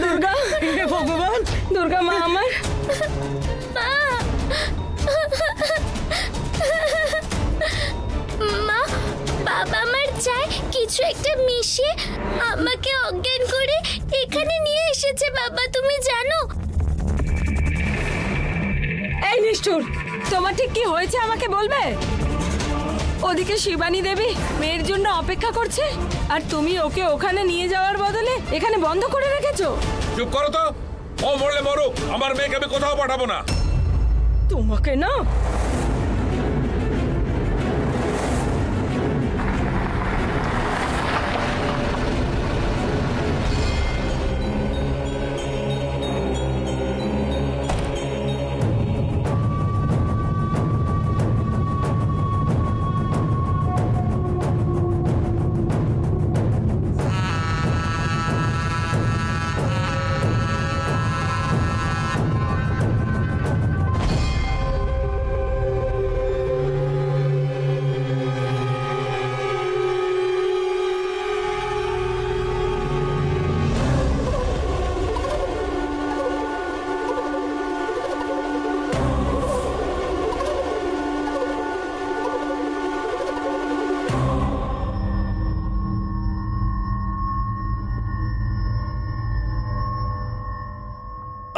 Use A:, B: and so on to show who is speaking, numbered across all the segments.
A: দুর্গা, হে ভগবান, দুর্গা মা আমার।
B: মা, বাবা আমার চায় কিছু একটা মিশিয়ে আমাকে অজ্ঞান করে এখানে নিয়ে এসেছে। বাবা তুমি জানো?
A: এই নিষ্ঠুর, তোমার ঠিক কি হয়েছে আমাকে বলবে? ওদিকে শিবানী দেবী মেয়ের জন্য অপেক্ষা করছে, আর তুমি ওকে ওখানে নিয়ে যাওয়ার বদলে এখানে বন্ধ করে রেখেছো।
C: চুপ করো তো। ও মরলে মরুক, আমার মেয়েকে আমি কোথাও পাঠাবো না।
A: তোমাকে না,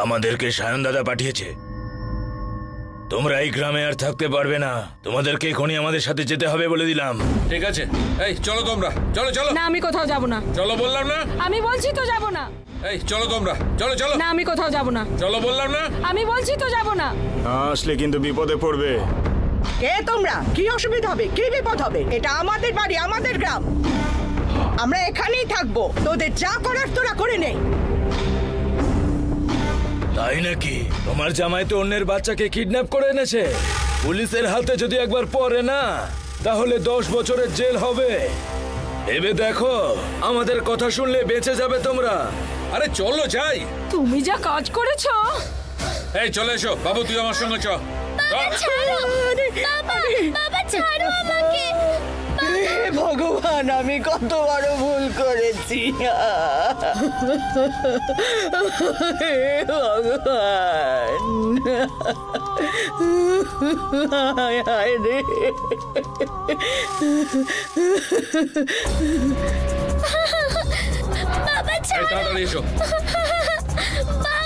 D: আমাদেরকে সায়ন দাদা পাঠিয়েছে। তোমরা এই গ্রামে আর থাকতে পারবে না, তোমাদেরকে এখনই আমাদের সাথে যেতে হবে বলে দিলাম।
C: ঠিক আছে, এই চলো তোমরা, চলো চলো।
A: না আমি কোথাও যাব না।
C: চলো বললাম না।
A: আমি বলছি তো যাব না।
C: এই চলো তোমরা, চলো চলো।
A: না আমি কোথাও যাব না।
C: চলো বললাম না।
A: আমি বলছি তো যাব না।
E: আসলে কিন্তু বিপদে পড়বে।
F: কে তোমরা? কি অসুবিধা হবে? কি বিপদ হবে? এটা আমাদের বাড়ি, আমাদের গ্রাম, আমরা এখানেই থাকবো। তোদের যা করার তোরা করে নে।
D: তাই নাকি? তোমার জামাই তো অন্যের বাচ্চাকে কিডন্যাপ করে এনেছে। পুলিশের হাতে যদি একবার পড়ে না, তাহলে 10 বছরের জেল হবে। ভেবে দেখো, আমাদের কথা শুনলে বেঁচে যাবে তোমরা।
C: আরে চলো যাই।
A: তুমি যা কাজ করেছো।
C: এই চলে এসো বাবু, তুই আমার সঙ্গে চ।
B: ছাড়ো বাবা, বাবা ছাড়ো আমাকে।
F: হে ভগবান, আমি কত বড় ভুল করেছি। হে ভগবান, হায় হায় রে।
B: বাবা
C: এই
B: ছাড়ো।
C: তাড়াতাড়ি এসো।
B: বাবা